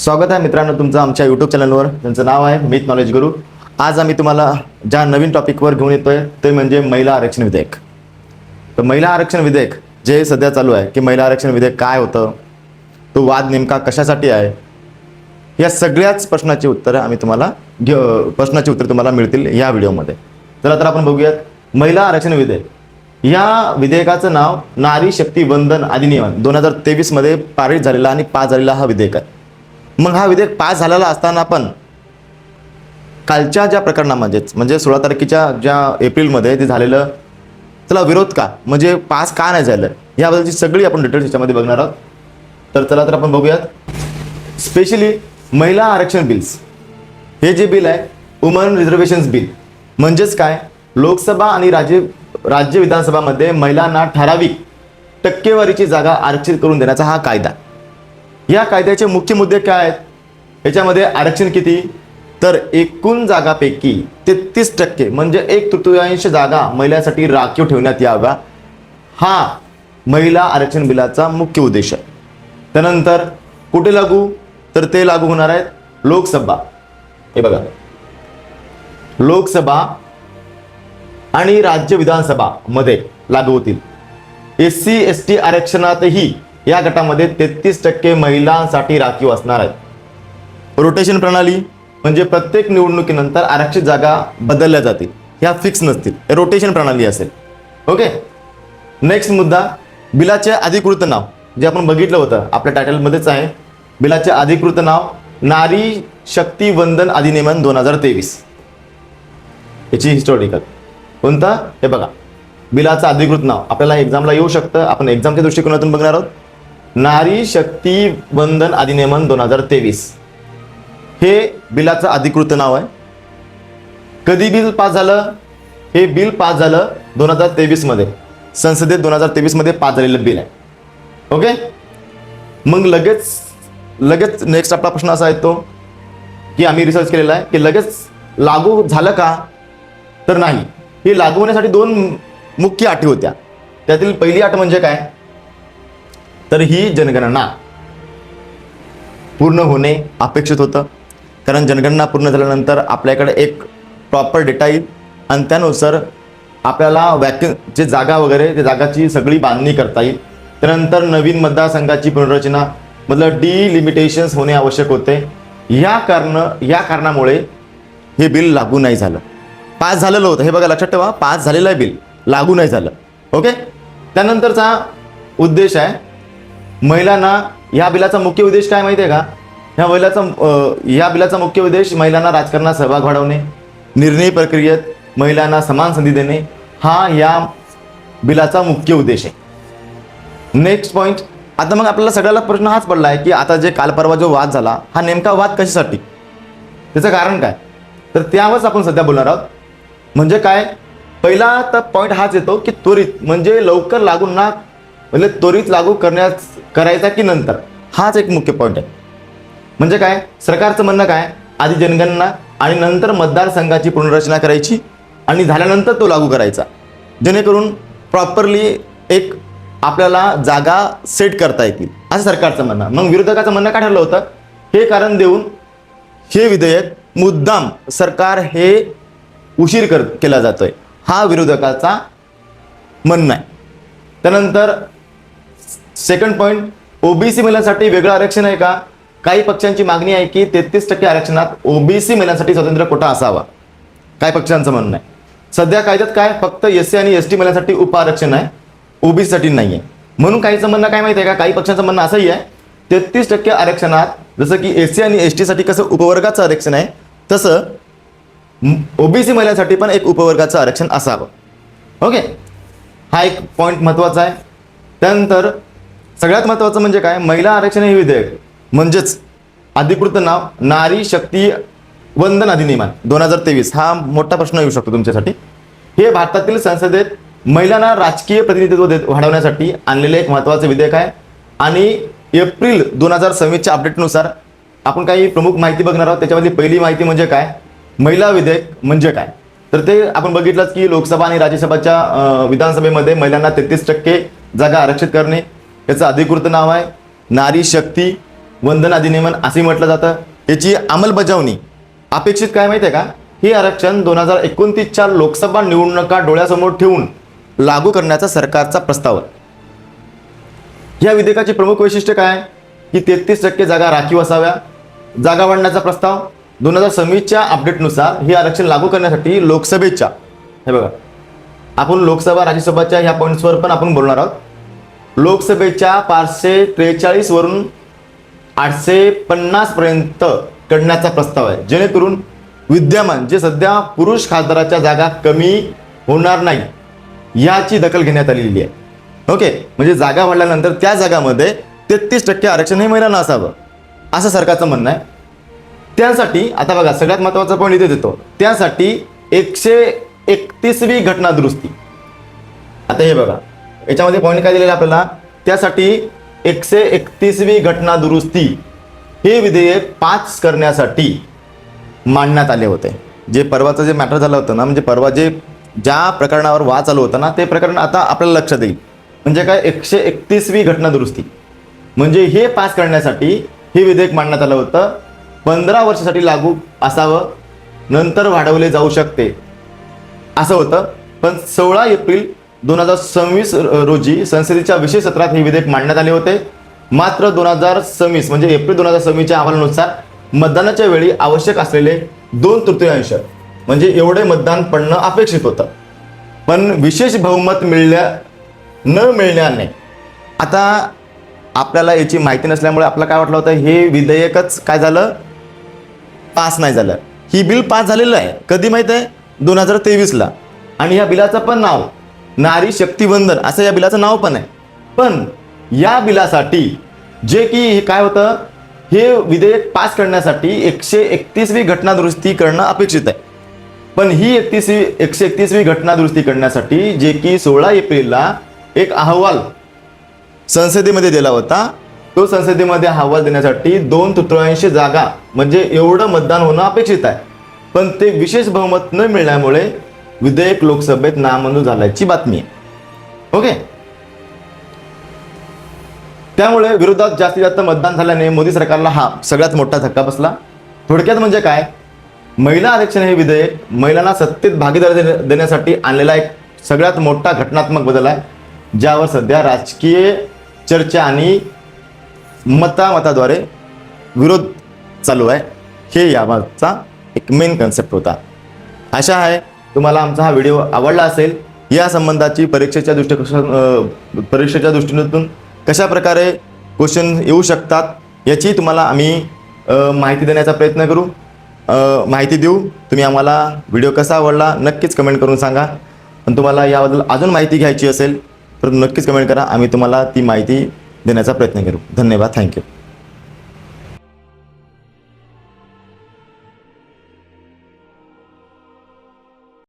स्वागत आहे मित्रांनो तुमचं आमच्या यूट्यूब चॅनलवर. त्यांचं नाव आहे मित नॉलेज गुरु. आज आम्ही तुम्हाला ज्या नवीन टॉपिकवर घेऊन येतोय ते म्हणजे महिला आरक्षण विधेयक. तर महिला आरक्षण विधेयक जे सध्या चालू आहे की महिला आरक्षण विधेयक काय होतं, तो वाद नेमका कशासाठी आहे, या सगळ्याच प्रश्नाची उत्तरं आम्ही तुम्हाला प्रश्नाची उत्तरे तुम्हाला मिळतील या व्हिडिओमध्ये. चला तर आपण बघूयात महिला आरक्षण विधेयक. या विधेयकाचं नाव नारी शक्ती वंदन अधिनियम 2023 मध्ये पारित झालेला आणि पास झालेला हा विधेयक आहे. मग हा विधेयक पास झालेला असताना पण कालच्या ज्या प्रकरणामध्ये म्हणजे 16 तारखेच्या ज्या एप्रिलमध्ये ते झालेलं, त्याला विरोध का, म्हणजे पास का नाही झालं, याबद्दलची सगळी आपण डिटेल्स याच्यामध्ये बघणार आहोत. तर चला तर आपण बघूयात. स्पेशली महिला आरक्षण बिल्स, हे जे बिल आहे वुमन रिझर्वेशन्स बिल, म्हणजेच काय, लोकसभा आणि राज्य विधानसभामध्ये महिलांना ठराविक टक्केवारीची जागा आरक्षित करून देण्याचा हा कायदा. या कायद्याचे मुख्य मुद्दे काय आहेत, याच्यामध्ये आरक्षण किती, तर एकूण जागापैकी 33% म्हणजे 1/3 जागा महिलांसाठी राखीव ठेवण्यात याव्या, हा महिला आरक्षण बिलाचा मुख्य उद्देश आहे. त्यानंतर कुठे लागू, तर ते लागू होणार आहेत लोकसभा, हे बघा, लोकसभा आणि राज्य विधानसभा मध्ये लागू होतील. SC ST आरक्षणातही या गटामध्ये 33% महिलांसाठी राखीव असणार आहेत. रोटेशन प्रणाली म्हणजे प्रत्येक निवडणुकीनंतर आरक्षित जागा बदलल्या जातील, ह्या फिक्स नसतील, रोटेशन प्रणाली असेल. ओके. नेक्स्ट मुद्दा, बिलाचे अधिकृत नाव, जे आपण बघितलं होतं आपल्या टायटलमध्येच आहे. बिलाचे अधिकृत नाव नारी शक्ती वंदन अधिनियम 2023. याची हिस्टॉरिकल कोणता, हे बघा, बिलाचं अधिकृत नाव आपल्याला एक्झामला येऊ शकतं, आपण एक्झामच्या दृष्टिकोनातून बघणार आहोत. नारी शक्ती वंदन अधिनियम 2023 हे बिलाचं अधिकृत नाव आहे. कधी बिल पास झालं, हे बिल पास झालं 2023 मध्ये, संसदेत 2023 मध्ये पास झालेलं बिल आहे. ओके. मग लगेच नेक्स्ट आपला प्रश्न असा येतो की आम्ही रिसर्च केलेला आहे की लगेच लागू झालं का, तर नाही. हे लागू होण्यासाठी 2 मुख्य अटी होत्या. त्यातील पहिली अट म्हणजे काय, तर ही जनगणना पूर्ण होणे अपेक्षित होतं. कारण जनगणना पूर्ण झाल्यानंतर आपल्याकडे एक प्रॉपर डेटा येईल आणि त्यानुसार आपल्याला जे जागा वगैरे त्या जागाची सगळी बांधणी करता येईल. त्यानंतर नवीन मतदारसंघाची पुनर्रचना मतलब डिलिमिटेशन्स होणे आवश्यक होते. या कारणामुळे हे बिल लागू नाही झालं. पास झालेलं होतं, हे बघा लक्षात ठेवा, पास झालेलं आहे बिल, लागू नाही झालं. ओके. त्यानंतरचा उद्देश आहे महिलांना, या बिलाचा मुख्य उद्देश काय माहिती आहे का, या बिलाचा मुख्य उद्देश महिलांना राजकारणात सहभाग वाढवणे, निर्णय प्रक्रियेत महिलांना समान संधी देणे, हा या बिलाचा मुख्य उद्देश आहे. Next point. आता मग आपल्याला सगळ्याला प्रश्न हाच पडला आहे की आता जे काल परवा जो वाद झाला, हा नेमका वाद कशासाठी, त्याचं कारण काय, तर त्यावरच आपण सध्या बोलणार आहोत. म्हणजे काय, पहिला तर पॉईंट हाच येतो की त्वरित म्हणजे लवकर लागू ना, म्हणजे त्वरित लागू करायचा की नंतर, हाच एक मुख्य पॉईंट आहे. म्हणजे काय, सरकारचं म्हणणं काय, आधी जनगणना आणि नंतर मतदारसंघाची पुनर्रचना करायची आणि झाल्यानंतर तो लागू करायचा, जेणेकरून प्रॉपरली एक आपल्याला जागा सेट करता येतील, असं सरकारचं म्हणणं. मग विरोधकाचं म्हणणं काय ठरलं होतं, हे कारण देऊन हे विधेयक मुद्दाम सरकार हे उशीर केला जातोय, हा विरोधकाचा म्हणणं आहे. त्यानंतर सेकंड पॉइंट, ओबीसी महिलांसाठी वेगळं आरक्षण आहे का. काही पक्षांची मागणी आहे की 33% आरक्षणात ओबीसी महिलांसाठी स्वतंत्र कोटा असावा, काही पक्षांचं म्हणणं आहे. सध्या कायद्यात काय, फक्त SC आणि ST महिलांसाठी उप आरक्षण आहे, ओबीसी साठी नाही आहे. म्हणून काहीचं म्हणणं काय माहिती आहे का, काही पक्षांचं म्हणणं असंही आहे 33% आरक्षणात, जसं की SC आणि ST साठी कसं उपवर्गाचं आरक्षण आहे, तसं ओबीसी महिलांसाठी पण एक उपवर्गाचं आरक्षण असावं. ओके. हा एक पॉईंट महत्वाचा आहे. त्यानंतर सगळ्यात महत्वाचं म्हणजे काय, महिला आरक्षण हे विधेयक म्हणजेच अधिकृत नाव नारी शक्ती वंदन अधिनियम 2023, हा मोठा प्रश्न येऊ शकतो तुमच्यासाठी. हे भारतातील संसदेत महिलांना राजकीय प्रतिनिधित्व वाढवण्यासाठी आणलेले एक महत्त्वाचे विधेयक आहे. आणि एप्रिल 2026च्या अपडेटनुसार आपण काही प्रमुख माहिती बघणार आहोत. त्याच्यामधली पहिली माहिती म्हणजे काय, महिला विधेयक म्हणजे काय, तर ते आपण बघितलंच की लोकसभा आणि राज्यसभाच्या विधानसभेमध्ये महिलांना 33% जागा आरक्षित करणे, याचं अधिकृत नाव आहे नारी शक्ती वंदन अधिनियमन असंही म्हटलं जातं. याची अंमलबजावणी अपेक्षित काय माहिती आहे का? हे आरक्षण 2029च्या लोकसभा निवडणुका डोळ्यासमोर ठेवून लागू करण्याचा सरकारचा प्रस्ताव आहे. या विधेयकाची प्रमुख वैशिष्ट्य काय? की 33% जागा राखीव असाव्या. जागा वाढण्याचा प्रस्ताव 2026च्या अपडेटनुसार हे आरक्षण लागू करण्यासाठी लोकसभेच्या, हे बघा आपण लोकसभा राज्यसभाच्या ह्या पॉईंट्सवर पण आपण बोलणार आहोत. लोकसभेच्या 543 वरून 850 पर्यंत करण्याचा प्रस्ताव आहे, जेणेकरून विद्यमान जे सध्या पुरुष खासदाराच्या जागा कमी होणार नाही याची दखल घेण्यात आलेली आहे. ओके, म्हणजे जागा वाढल्यानंतर त्या जागामध्ये 33% आरक्षण हे महिलांना असावं असं सरकारचं म्हणणं आहे. त्यासाठी आता बघा सगळ्यात महत्त्वाचा पॉईंट इथे देतो. त्यासाठी 131वी घटना दुरुस्ती. आता हे बघा याच्यामध्ये पॉईंट काय दिलेला आपल्याला, त्यासाठी 131वी घटना दुरुस्ती हे विधेयक पास करण्यासाठी मांडण्यात आले होते. जे परवाचं जे मॅटर झालं होतं ना, म्हणजे परवा ज्या प्रकरणावर वाद चालू होता ना, ते प्रकरण आता आपल्याला लक्षात येईल. म्हणजे काय 131वी घटना दुरुस्ती म्हणजे हे पास करण्यासाठी हे विधेयक मांडण्यात आलं होतं. 15 वर्षासाठी लागू असावं, नंतर वाढवले जाऊ शकते असं होतं. पण 16 एप्रिल 2026 रोजी संसदेच्या विशेष सत्रात हे विधेयक मांडण्यात आले होते. मात्र 2026 म्हणजे एप्रिल 2026च्या अहवालानुसार मतदानाच्या वेळी आवश्यक असलेले 2/3 म्हणजे एवढे मतदान पडणं अपेक्षित होतं. पण विशेष बहुमत न मिळण्याने आता आपल्याला याची माहिती नसल्यामुळे आपल्याला काय वाटलं होतं, हे विधेयकच काय झालं, पास नाही झालं. ही बिल पास झालेलं आहे कधी माहिती आहे, 2023ला. आणि या बिलाचं पण नाव नारी शक्ती वंदन असं या बिलाचं नाव पण आहे. पण या बिलासाठी जे की काय होतं, हे विधेयक पास करण्यासाठी 131वी घटना दुरुस्ती करणं अपेक्षित आहे. पण ही 131वी घटना दुरुस्ती करण्यासाठी जे की 16 एप्रिलला एक अहवाल संसदेमध्ये दिला होता, तो संसदेमध्ये अहवाल देण्यासाठी 2/3 जागा म्हणजे एवढं मतदान होणं अपेक्षित आहे. पण ते विशेष बहुमत न मिळाल्यामुळे विधेयक लोकसभेत नामंजूर झाल्याची बातमी आहे. ओके, त्यामुळे विरोधात जास्तीत जास्त मतदान झाल्याने मोदी सरकारला हा सगळ्यात मोठा धक्का बसला. थोडक्यात म्हणजे काय, महिला आरक्षण हे विधेयक महिलांना सत्तेत भागीदारी देण्यासाठी आणलेला एक सगळ्यात मोठा घटनात्मक बदल आहे, ज्यावर सध्या राजकीय चर्चा आणि मताद्वारे विरोध चालू आहे. हे यामागचा एक मेन कन्सेप्ट होता. आशा आहे तुम्हाला आमचा हा व्हिडिओ आवडला असेल. या संबंधाची परीक्षेच्या दृष्टीने कशा प्रकारे क्वेश्चन येऊ शकतात याची तुम्हाला आम्ही माहिती देण्याचा प्रयत्न करू, माहिती देऊ. तुम्ही आम्हाला व्हिडिओ कसा आवडला नक्कीच कमेंट करून सांगा. पण तुम्हाला याबद्दल अजून माहिती घ्यायची असेल तर नक्कीच कमेंट करा, आम्ही तुम्हाला ती माहिती देण्याचा प्रयत्न करू. धन्यवाद, थँक्यू.